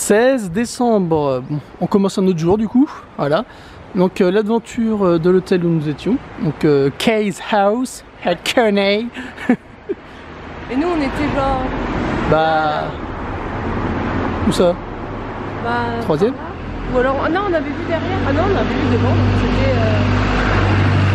16 décembre, bon, on commence un autre jour du coup, voilà. Donc l'aventure de l'hôtel où nous étions, donc Case House at Kearney. Et nous on était genre... Bah... Où ça? Bah... Troisième? Ou alors... Non, on avait vu derrière. Ah non, on avait vu devant, donc c'était...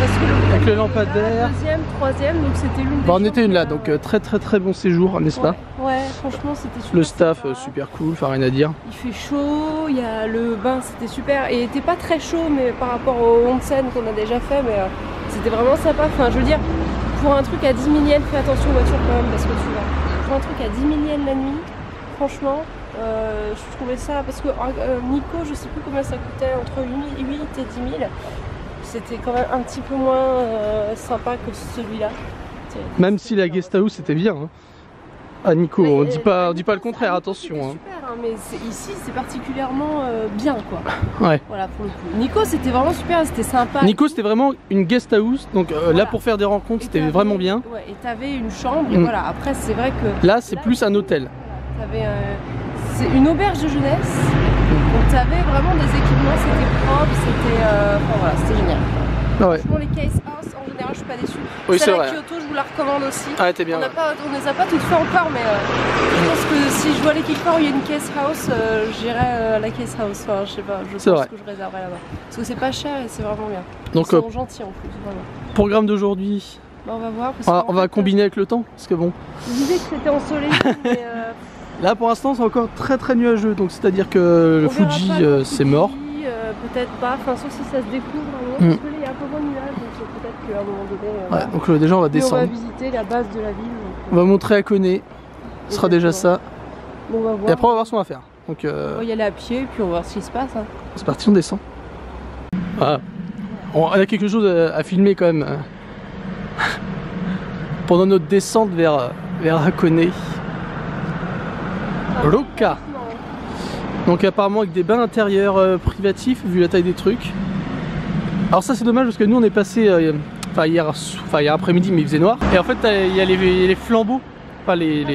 Parce que le... Avec le lampadaire. Deuxième, troisième, donc c'était l'une des... Bah on était une là, donc très bon séjour, n'est-ce pas? Ouais, franchement c'était super. Le staff sympa. Super cool, enfin rien à dire. Il fait chaud, il y a le bain, c'était super. Et il était pas très chaud, mais par rapport au onsen qu'on a déjà fait, mais c'était vraiment sympa. Enfin, je veux dire, pour un truc à 10 000 yens, fais attention aux voitures quand même, parce que tu vois. Pour un truc à 10 000 yens la nuit, franchement, je trouvais ça. Parce que Nikko, je sais plus combien ça coûtait, entre 8 et 10 000. C'était quand même un petit peu moins sympa que celui-là. Même si la guest house c'était bien. Hein. Ah Nikko, on dit pas le contraire, attention. Hein. Super, hein, mais ici c'est particulièrement bien quoi. Ouais. Voilà pour le coup. Nikko c'était vraiment super, c'était sympa. Nikko c'était vraiment une guest house, donc voilà. Là pour faire des rencontres c'était vraiment bien. Ouais, et t'avais une chambre, et voilà. Après c'est vrai que... Là c'est plus un hôtel. T'avais c'est une auberge de jeunesse, donc t'avais vraiment des équipements, c'était propre, c'était... Enfin voilà, c'était génial. Ah ouais. Franchement les case house en général je suis pas déçue. Oui c'est vrai. Kyoto je vous la recommande aussi. Ah t'es bien. On les a pas toutes fait encore, mais je pense que si je vois les quelque part où il y a une case house, j'irai à la case house. Enfin je sais pas, je pense que je réserverai là-bas. Parce que c'est pas cher et c'est vraiment bien. Donc, ils sont gentils en plus, vraiment. Programme d'aujourd'hui. Bah, on va voir. On va combiner avec le temps, parce que bon. Je disais que c'était ensoleillé, mais... Là pour l'instant c'est encore très nuageux, donc c'est à dire que le Fuji c'est mort. Peut-être pas, enfin sauf si ça se découvre vraiment, parce que là il y a un peu moins de nuages, donc peut-être qu'à un moment donné... Ouais, donc déjà on va descendre. On va visiter la base de la ville. On va montrer à Koné, ce sera déjà ça. Bon, on va voir. Et après on va voir ce qu'on va faire. Donc, on va y aller à pied, puis on va voir ce qui se passe. Hein. C'est parti, on descend. Voilà. On a quelque chose à filmer quand même. Pendant notre descente vers Hakone. Roka. Donc apparemment avec des bains intérieurs privatifs vu la taille des trucs. Alors ça c'est dommage parce que nous on est passé hier après-midi mais il faisait noir. Et en fait il y a les flambeaux. Enfin il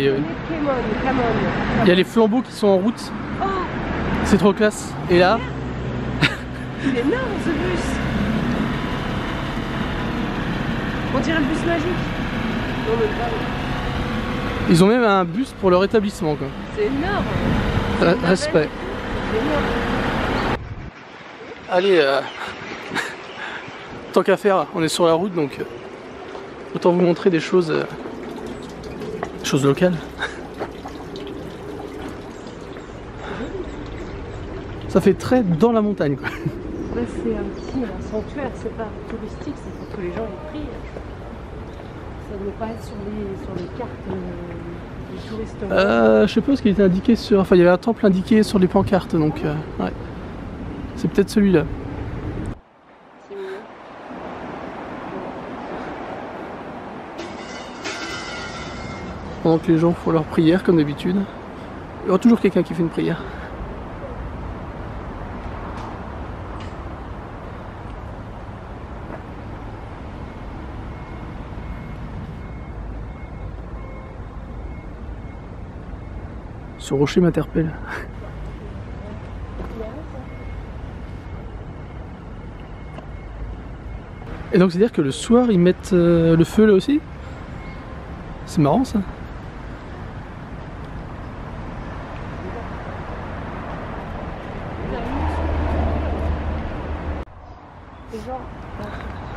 y a les flambeaux qui sont en route. Oh. C'est trop classe. Et là... Il est énorme ce bus. On dirait le bus magique. Non, mais pas. Ils ont même un bus pour leur établissement quoi. C'est énorme. Respect. Allez, tant qu'à faire, on est sur la route donc autant vous montrer des choses, locales. Ça fait très dans la montagne quoi. Là c'est un sanctuaire, c'est pas touristique, c'est pour que les gens y prient. Ça ne doit pas être sur les cartes. Je sais pas ce qui était indiqué sur... Enfin il y avait un temple indiqué sur les pancartes donc ouais. C'est peut-être celui-là. C'est mieux. Pendant que les gens font leur prière comme d'habitude. Il y aura toujours quelqu'un qui fait une prière. Ce rocher m'interpelle. Et donc c'est à dire que le soir ils mettent le feu là aussi? C'est marrant ça.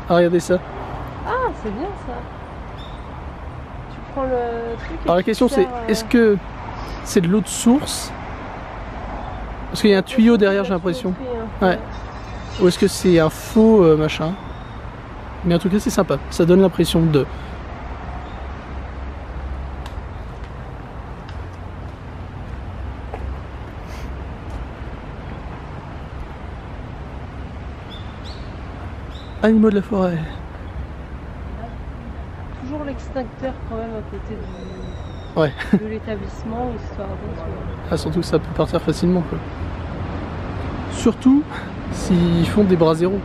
Ah regardez ça. Ah c'est bien ça. Tu prends le truc. Alors la question c'est est-ce que c'est de l'eau de source? Parce qu'il y a un tuyau derrière j'ai l'impression. Ouais. Ou est-ce que c'est un faux machin? Mais en tout cas c'est sympa, ça donne l'impression de... Animaux de la forêt. Toujours l'extincteur quand même à côté de l'établissement, histoire de... Ah, surtout que ça peut partir facilement quoi. Surtout s'ils font des bras zéro.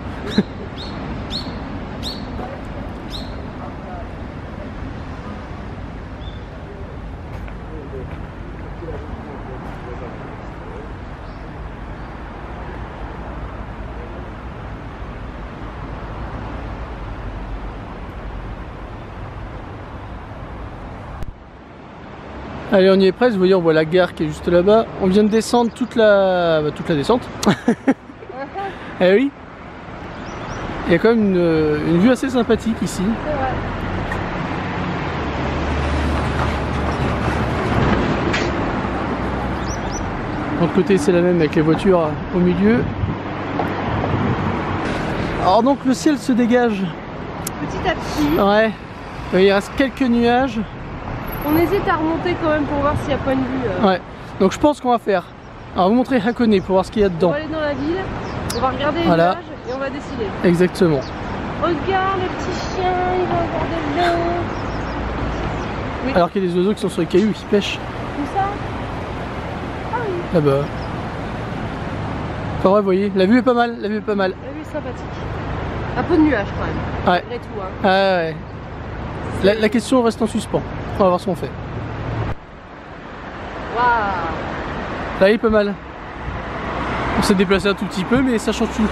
Allez, on y est presque, vous voyez, on voit la gare qui est juste là-bas. On vient de descendre toute la descente. Eh oui. Il y a quand même une vue assez sympathique ici. C'est vrai. De l'autre côté, c'est la même avec les voitures au milieu. Alors donc le ciel se dégage. Petit à petit. Ouais. Il reste quelques nuages. On hésite à remonter quand même pour voir s'il y a point de vue. Ouais. Donc je pense qu'on va faire. Alors vous montrer Hakone pour voir ce qu'il y a On dedans. va aller dans la ville, on va regarder les Voilà. nuages et on va décider. Exactement. Regarde le petit chien, il va regarder l'eau. Oui. Alors qu'il y a des oiseaux qui sont sur les cailloux et qui pêchent. Tout ça. Ah oui. Là-bas. Enfin ouais, vous voyez, la vue est pas mal. La vue est pas mal. La vue est sympathique. Un peu de nuages quand même. Ouais. Malgré tout. Hein. Ah ouais. La question reste en suspens. On va voir ce qu'on fait. Waouh. Là, il est pas mal. On s'est déplacé un tout petit peu, mais ça change tout.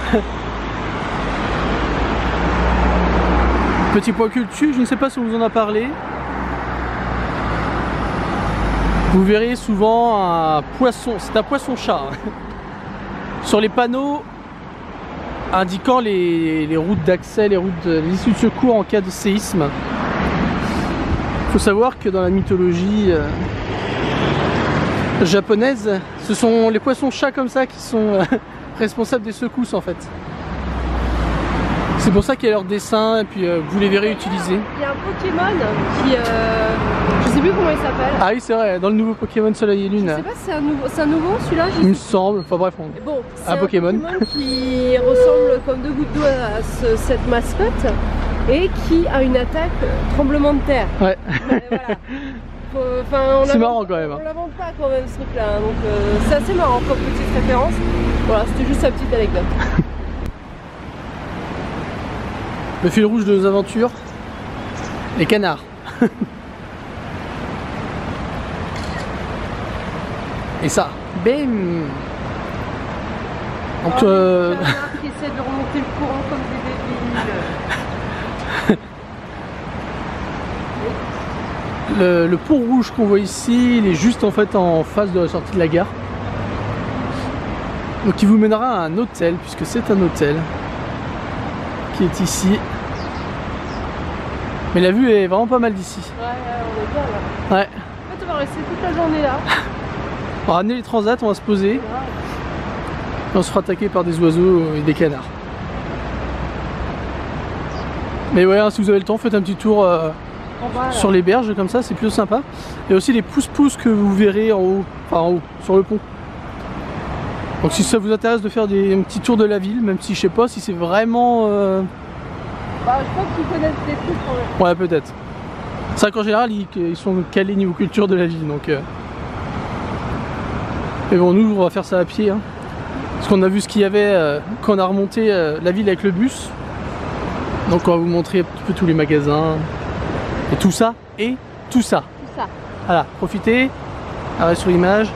Petit point culture, je ne sais pas si on vous en a parlé. Vous verrez souvent un poisson, c'est un poisson-chat. Sur les panneaux indiquant les routes d'accès, les issues de secours en cas de séisme. Il faut savoir que dans la mythologie japonaise, ce sont les poissons-chats comme ça qui sont responsables des secousses en fait. C'est pour ça qu'il y a leur dessin et puis vous les verrez utiliser. Il y a un Pokémon qui, je sais plus comment il s'appelle. Ah oui c'est vrai, dans le nouveau Pokémon Soleil et Lune. Je sais pas si c'est un nouveau celui-là. Il me semble, enfin bref. Bon, c'est un Pokémon qui ressemble comme deux gouttes d'eau à cette mascotte et qui a une attaque tremblement de terre. Ouais. Enfin, c'est marrant quand même. On l'invente pas quand même ce truc là, donc c'est assez marrant comme petite référence. Voilà, c'était juste sa petite anecdote. Le fil rouge de nos aventures, les canards. Et ça, bim. Donc les canards qui essaient de remonter le courant comme des débiles. Le pont rouge qu'on voit ici, il est juste en fait en face de la sortie de la gare. Donc il vous mènera à un hôtel, puisque c'est un hôtel qui est ici. Mais la vue est vraiment pas mal d'ici. Ouais, on est bien là. Ouais. En fait, on va rester toute la journée là. On va ramener les transats, on va se poser. Et on se fera attaquer par des oiseaux et des canards. Mais ouais, si vous avez le temps, faites un petit tour sur les berges comme ça, c'est plutôt sympa. Il y a aussi les pousse-pousse que vous verrez en haut, enfin en haut, sur le pont. Donc si ça vous intéresse de faire un petit tour de la ville, même si je sais pas si c'est vraiment... Bah, je pense qu'ils connaissent des trucs quand même. Ouais, peut-être. C'est vrai qu'en général, ils sont calés niveau culture de la ville, donc... Mais bon, nous, on va faire ça à pied. Hein. Parce qu'on a vu ce qu'il y avait quand on a remonté la ville avec le bus. Donc on va vous montrer un petit peu tous les magasins. Et tout ça, et tout ça. Tout ça. Voilà, profitez. Arrêt sur image.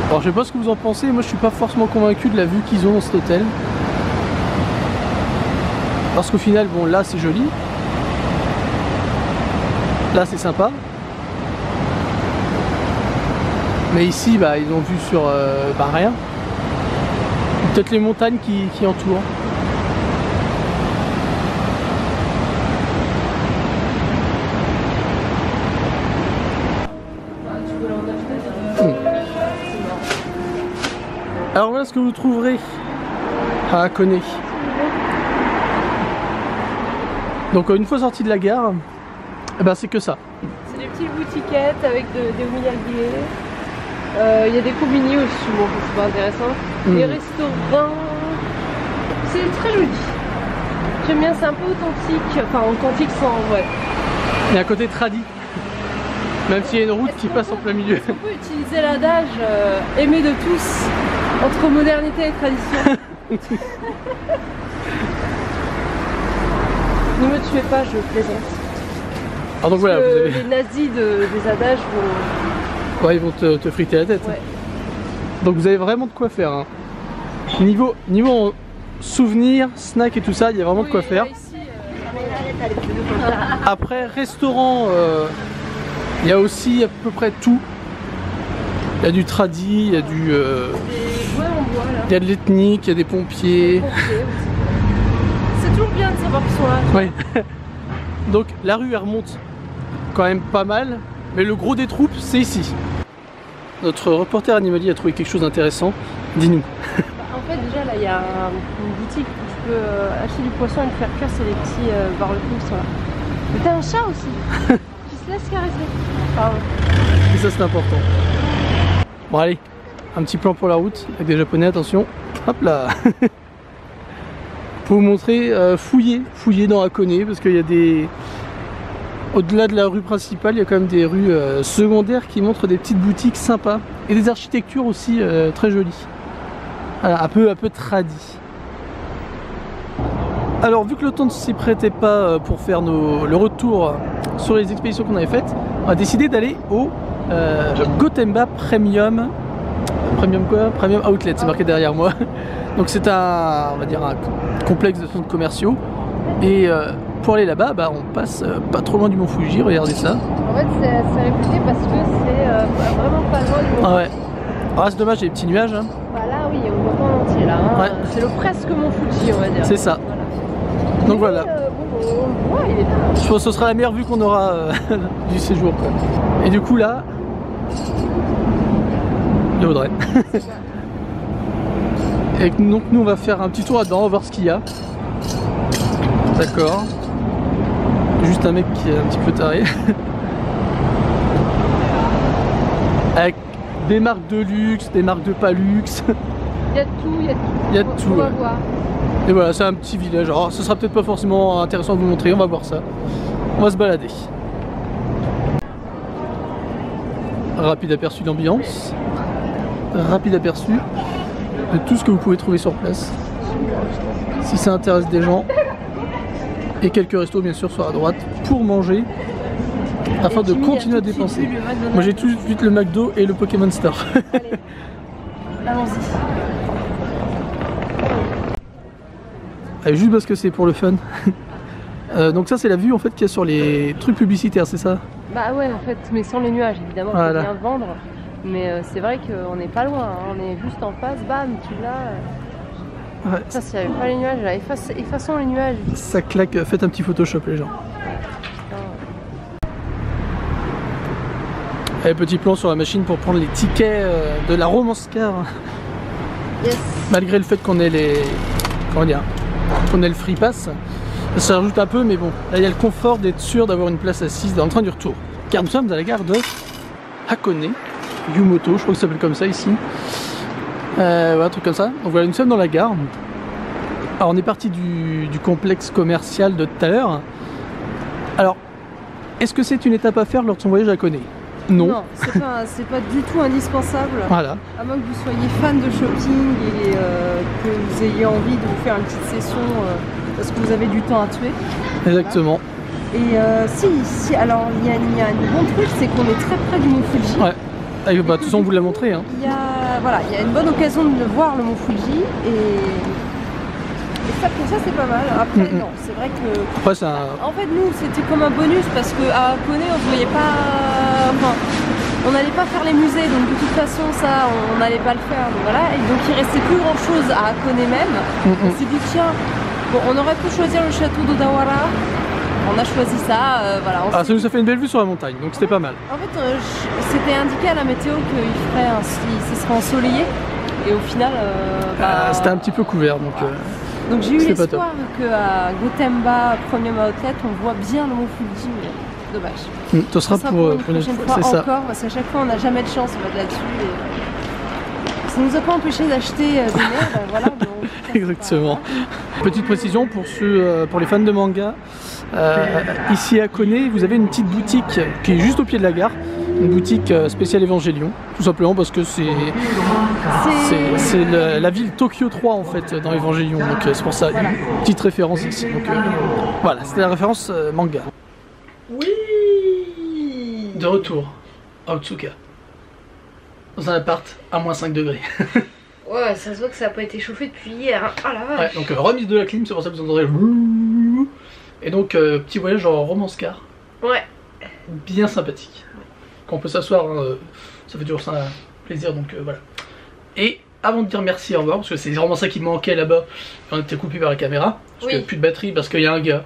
Alors je sais pas ce que vous en pensez, moi je suis pas forcément convaincu de la vue qu'ils ont dans cet hôtel. Parce qu'au final, bon là c'est joli. Là c'est sympa. Mais ici bah ils ont vu sur bah, rien. Peut-être les montagnes qui entourent. Alors voilà ce que vous trouverez à Hakone. Donc une fois sorti de la gare, eh ben, c'est que ça. C'est des petites boutiquettes avec des omiyage. Il y a des combini aussi, bon c'est pas intéressant. Des restaurants. C'est très joli. J'aime bien, c'est un peu authentique. Enfin authentique sans ouais. Et à côté tradi. Même s'il y a une route qui passe en plein milieu. On peut utiliser l'adage aimé de tous entre modernité et tradition. Ne me tuez pas, je plaisante. Alors donc voilà, vous avez... Les nazis des adages vont... Ouais, ils vont te friter la tête. Ouais. Donc vous avez vraiment de quoi faire. Hein. Niveau souvenir, snack et tout ça, il y a vraiment de quoi faire. Ici, Après, restaurant, il y a aussi à peu près tout. Il y a du tradi, il y a du... il y a de l'ethnique, il y a des pompiers. C'est toujours bien de savoir qu'ils sont là. Oui. Donc la rue elle remonte quand même pas mal, mais le gros des troupes c'est ici. Notre reporter animalier a trouvé quelque chose d'intéressant. Dis-nous. En fait déjà là il y a une boutique où tu peux acheter du poisson et le faire cuire, c'est les petits barbecues qui sont là. Mais t'as un chat aussi qui se laisse caresser. Pardon. Et ça c'est important. Bon allez, un petit plan pour la route avec des japonais, attention. Hop là. Pour vous montrer, fouiller dans Hakone parce qu'il y a des... Au-delà de la rue principale, il y a quand même des rues secondaires qui montrent des petites boutiques sympas et des architectures aussi très jolies. Voilà, un peu tradi. Alors vu que le temps ne s'y prêtait pas pour faire le retour sur les expéditions qu'on avait faites, on a décidé d'aller au Gotemba Premium. Premium quoi? Premium Outlet, c'est marqué derrière moi. Donc c'est on va dire un complexe de centres commerciaux. Et pour aller là-bas, on passe pas trop loin du mont Fuji, regardez ça. En fait c'est réputé parce que c'est vraiment pas loin du mont Fuji. Ah ouais. Ah c'est dommage, il y a des petits nuages. Hein. Bah là oui, on voit pas en entier là. Hein. Ouais. C'est le presque mont Fuji on va dire. C'est ça. Voilà. Donc voilà. On le voit, il est là. Je pense que ce sera la meilleure vue qu'on aura du séjour. Quoi. Et du coup là, il Audrey. Et donc nous on va faire un petit tour là-dedans, on va voir ce qu'il y a. D'accord. Juste un mec qui est un petit peu taré. Avec des marques de luxe, des marques de pas luxe. Il y a de tout, il y a de tout. Il y a de tout. On va Ouais. voir. Et voilà, c'est un petit village. Alors ce sera peut-être pas forcément intéressant de vous montrer, on va voir ça. On va se balader. Rapide aperçu d'ambiance. Rapide aperçu de tout ce que vous pouvez trouver sur place. Si ça intéresse des gens. Et quelques restos bien sûr sur la droite pour manger. Afin de continuer à dépenser. Moi j'ai tout de suite le McDo et le Pokémon Store. Allez, allons-y. Allez, juste parce que c'est pour le fun. Donc ça c'est la vue en fait qu'il y a sur les trucs publicitaires, c'est ça? Bah ouais en fait, mais sans les nuages évidemment, on voilà. peut bien vendre. Mais c'est vrai qu'on n'est pas loin, hein. On est juste en face, bam, tu l'as. Ouais. Ça s'il n'y avait pas les nuages, là, effaçons les nuages. Ça claque, faites un petit Photoshop les gens. Allez, petit plan sur la machine pour prendre les tickets de la Romance Car. Yes. Malgré le fait qu'on ait les... Comment dire? Qu'on ait le free pass. Ça rajoute un peu mais bon. Là il y a le confort d'être sûr d'avoir une place assise dans le train du retour. Car nous sommes à la gare de Hakone. Yumoto, je crois que ça s'appelle comme ça ici. Voilà, un truc comme ça. Donc voilà, nous sommes dans la gare. Alors on est parti du complexe commercial de tout à l'heure. Alors, est-ce que c'est une étape à faire lors de son voyage à Hakone? Non. Non, c'est pas du tout indispensable. Voilà. À moins que vous soyez fan de shopping et que vous ayez envie de vous faire une petite session parce que vous avez du temps à tuer. Exactement. Voilà. Et si, alors il y a un bon truc, c'est qu'on est très près du mont Fuji. Ouais. Bah, de toute façon, on vous l'a montré. Hein. Il y a une bonne occasion de voir le mont Fuji et ça, pour ça c'est pas mal. Après non, c'est vrai que... Après, c'est un... En fait nous c'était comme un bonus parce qu'à Hakone on ne voyait pas... Enfin, on n'allait pas faire les musées donc de toute façon ça on n'allait pas le faire. Donc, voilà. Et donc il restait plus grand chose à Hakone même. On s'est dit tiens, bon, on aurait pu choisir le château d'Odawara. On a choisi ça, voilà. Ah, ça nous a fait une belle vue sur la montagne, donc c'était pas mal. En fait, c'était indiqué à la météo ce serait ensoleillé, et au final, c'était un petit peu couvert, donc. Donc j'ai eu l'espoir qu'à Gotemba Premium Outlet, on voit bien le mont Fuji, mais dommage. Ce sera pour une prochaine fois ça. encore, parce qu'à chaque fois, on n'a jamais de chance là-dessus. Et... ça nous a pas empêché d'acheter des nerfs, voilà. Donc, exactement. Petite précision pour les fans de manga. Ici à Hakone, vous avez une petite boutique qui est juste au pied de la gare, une boutique spéciale Evangelion, tout simplement parce que c'est la ville Tokyo 3 en fait dans Evangelion, donc c'est pour ça une petite référence ici. Donc voilà, c'était la référence manga. Oui. De retour à Otsuka, dans un appart à moins 5 degrés. Ouais, ça se voit que ça n'a pas été chauffé depuis hier. Hein. Oh la vache. Ouais, donc remise de la clim, c'est pour ça que vous entendrez. Et donc petit voyage en romance-car. Ouais. Bien sympathique. Quand on peut s'asseoir, hein, ça fait toujours ça un plaisir, donc voilà. Et avant de dire merci, au revoir, parce que c'est vraiment ça qui me manquait là-bas, on était coupé par la caméra, parce qu'il n'y a plus de batterie, parce qu'il y a un gars.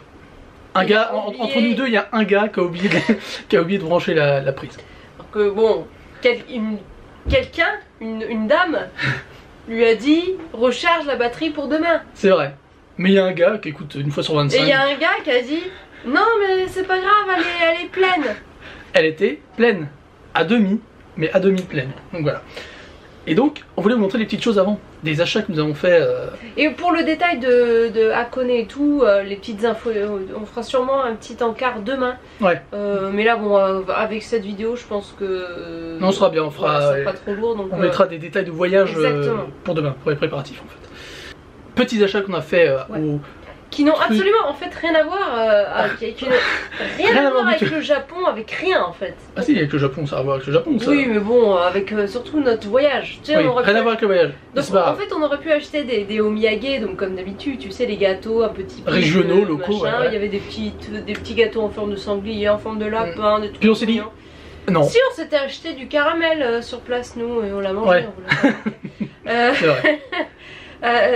Entre nous deux, il y a un gars qui a oublié de brancher la prise. Donc bon, quelqu'un, une dame, lui a dit recharge la batterie pour demain. C'est vrai. Mais il y a un gars qui écoute une fois sur 25. Et il y a un gars qui a dit non mais c'est pas grave, elle est pleine. Elle était pleine, à demi, mais à demi pleine. Donc voilà. Et donc, on voulait vous montrer des petites choses avant, des achats que nous avons fait. Et pour le détail de Hakone et tout, les petites infos, on fera sûrement un petit encart demain. Ouais. Mais là, bon, avec cette vidéo, je pense que. Non, on sera bien, on fera. Ça sera pas trop lourd. Donc, on mettra des détails de voyage pour demain, pour les préparatifs en fait. Petits achats qu'on a fait au. Qui n'ont absolument en fait rien à voir rien à voir avec le Japon, avec rien en fait. Ah si, avec le Japon, ça a à voir avec le Japon ça. Oui mais bon, avec surtout notre voyage. Tu sais, oui, rien à voir avec le voyage. Donc en fait on aurait pu acheter des omiyage, donc comme d'habitude, tu sais, les gâteaux un petit peu régionaux, locaux. Machin. Il y avait des petits gâteaux en forme de sanglier, en forme de lapin, des trucs. Puis on s'est dit non. Si on s'était acheté du caramel sur place nous et on l'a mangé. Ouais. C'est vrai.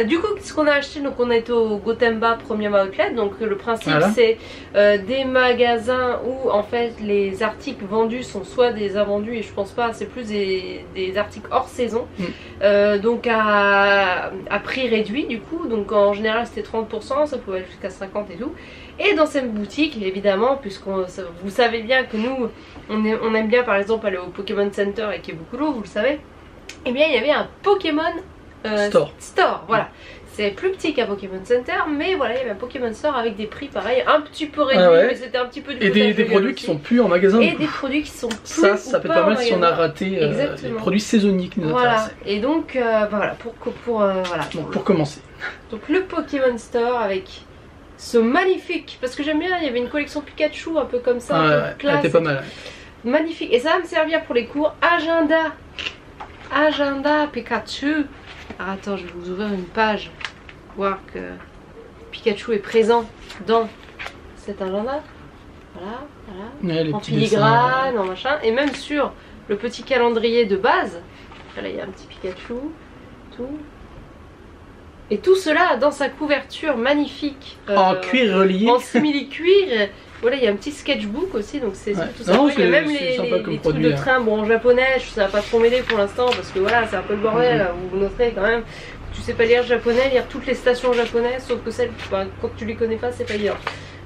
Du coup, ce qu'on a acheté, donc on est au Gotemba Premium Outlet. Donc le principe c'est des magasins où en fait les articles vendus sont soit des invendus, et je pense pas, c'est plus des articles hors saison, donc à prix réduit du coup. Donc en général c'était 30%, ça pouvait aller jusqu'à 50% et tout. Et dans cette boutique, évidemment, vous savez bien que nous on aime bien par exemple aller au Pokémon Center et Kebukuro, vous le savez. Et bien il y avait un Pokémon Store, voilà. C'est plus petit qu'un Pokémon Center, mais voilà, il y avait un Pokémon Store avec des prix pareil, un petit peu réduits, mais c'était un petit peu du et des produits qui sont plus en magasin. Et des produits qui sont plus ça peut être pas mal si on a raté les produits saisonniers qui nous intéressaient. Et donc voilà, pour commencer. Donc le Pokémon Store avec ce magnifique, parce que j'aime bien, il y avait une collection Pikachu un peu comme ça, un peu classe. Elle était pas mal. Magnifique, et ça va me servir pour les cours. Agenda Pikachu. Alors attends, je vais vous ouvrir une page, voir que Pikachu est présent dans cet agenda. Voilà, en filigrane, en machin, et même sur le petit calendrier de base. Là, il y a un petit Pikachu, tout. Et tout cela dans sa couverture magnifique. En cuir relié. En simili-cuir. Voilà, il y a un petit sketchbook aussi, donc c'est tout ça. Il y a même les trucs de train, bon en japonais, ça va pas trop m'aider pour l'instant parce que voilà, c'est un peu le bordel. Vous noterez quand même, tu sais pas lire japonais, lire toutes les stations japonaises, sauf que celles, quand tu les connais pas, c'est pas évident.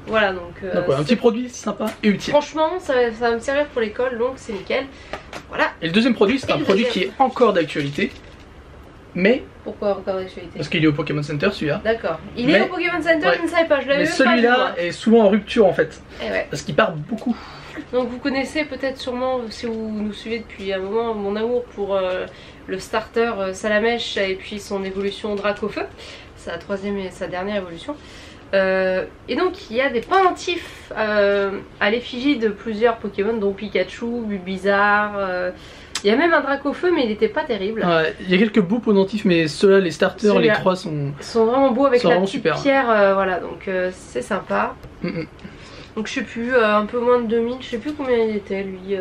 Voilà, donc un petit produit sympa et utile. Franchement, ça va me servir pour l'école, donc c'est nickel. Voilà. Et le deuxième produit, c'est un produit qui est encore d'actualité. Mais. Pourquoi encore d'actualité? Parce qu'il est au Pokémon Center celui-là. D'accord. Il est au Pokémon Center, je ne savais pas, je l'avais même pas. Mais celui-là est souvent en rupture en fait. Parce qu'il part beaucoup. Donc vous connaissez peut-être sûrement, si vous nous suivez depuis un moment, mon amour pour le starter Salamèche et puis son évolution Dracofeu, sa troisième et sa dernière évolution. Et donc il y a des pendentifs à l'effigie de plusieurs Pokémon, dont Pikachu, Bulbizarre. Il y a même un Dracofeu, mais il n'était pas terrible. Il y a quelques beaux pendentifs, mais ceux-là, les starters, les trois sont vraiment beaux avec la petite super. pierre. Voilà, donc c'est sympa. Donc je sais plus, un peu moins de 2000, je sais plus combien il était lui.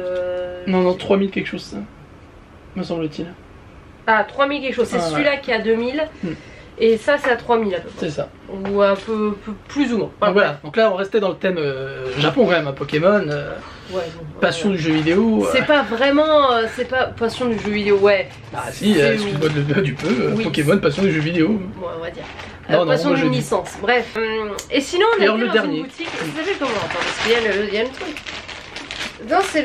Non, 3000 quelque chose, ça, me semble-t-il. Ah, 3000 quelque chose, c'est celui-là qui a 2000. Et ça c'est à 3000 à peu près. C'est ça. Ou un peu plus ou moins. Donc voilà, donc là on restait dans le thème Japon quand même, Pokémon, passion du jeu vidéo. C'est pas vraiment, c'est pas passion du jeu vidéo, Ah si, excuse-moi du peu, Pokémon, passion du jeu vidéo. Ouais, on va dire. Passion d'une licence, bref. Et sinon on a été dans une boutique, ça s'appelle comment? Attends, parce qu'il y a le truc. Non, c'est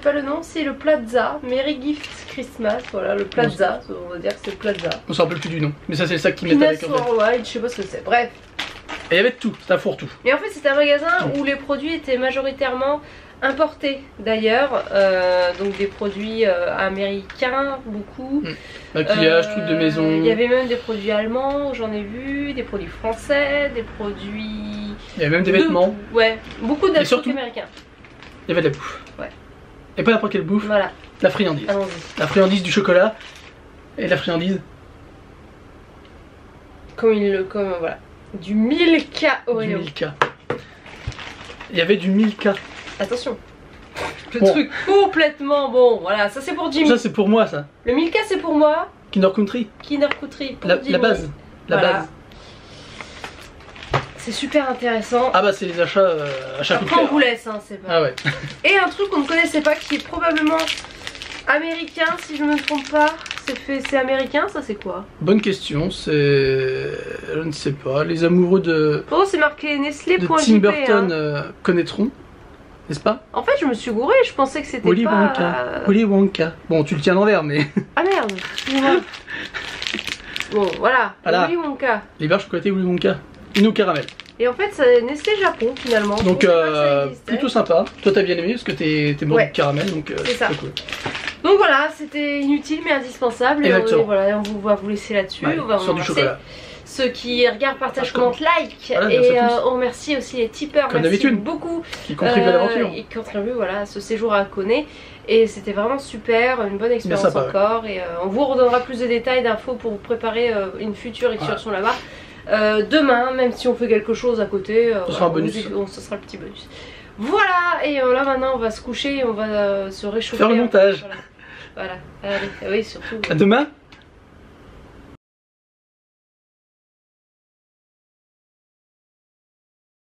pas le nom, c'est le Plaza, Merry Gift Christmas, voilà, le Plaza, on va dire que c'est le Plaza. On s'en rappelle plus du nom, mais ça c'est le sac qu'ils mettent avec en fait. Ouais, je sais pas ce que c'est, bref. Et il y avait tout, c'était un fourre-tout. Et en fait c'était un magasin où les produits étaient majoritairement importés d'ailleurs, donc des produits américains, beaucoup. Maquillage, trucs de maison. Il y avait même des produits allemands, j'en ai vu, des produits français, des produits... Il y avait même des vêtements. Ouais, beaucoup de trucs américains. Il y avait de la bouffe. Et pas n'importe quelle bouffe. Voilà. La friandise. La friandise du chocolat. Et la friandise. Comme voilà. Du Milka Oreo. Du Milka. Il y avait du Milka. Attention. Le truc complètement bon. Voilà, ça c'est pour Jimmy. Ça c'est pour moi ça. Le Milka c'est pour moi. Kinder Country. Kinder Country pour La Jimmy. base. La Voilà. base. C'est super intéressant. Ah bah c'est les achats Après on vous laisse, hein, c'est pas. Ah ouais. Et un truc qu'on ne connaissait pas qui est probablement américain si je me trompe pas. C'est américain, ça c'est quoi? Bonne question, c'est... Je ne sais pas. Les amoureux de Oh, c'est marqué Nestlé. Tim Burton connaîtront, n'est-ce pas? En fait, je me suis gourée, je pensais que c'était Willy pas... Wonka. Willy Wonka. Bon, tu le tiens à l'envers, mais... Ah merde, excusez-moi. Bon, voilà, Voilà. Willy Wonka. Les barres chocolatées Willy Wonka. Inou caramel. Et en fait, c'est Nestlé Japon finalement. Donc Je savais pas que ça existait. plutôt sympa. Toi t'as bien aimé parce que t'es mort Ouais. de caramel, donc C'est ça. cool. Donc voilà, c'était inutile mais indispensable. Et Exactement. voilà, on va vous laisser là-dessus. Ouais, On va sur du remercier chocolat. ceux qui regardent, partagent, Partage, commentent, like. Voilà, merci Et à tous. on remercie aussi les tipeurs. Comme Merci d'habitude. beaucoup. Qui contribue à l'aventure. Et qui contribue voilà, à ce séjour à Koné. Et c'était vraiment super, une bonne expérience sympa, encore. Et on vous redonnera plus de détails, d'infos pour vous préparer une future excursion là-bas. Demain, même si on fait quelque chose à côté, Ce sera un bonus. ce sera le petit bonus. Voilà, et là maintenant on va se coucher et on va se réchauffer. Faire le montage. Voilà, allez, oui surtout. À demain.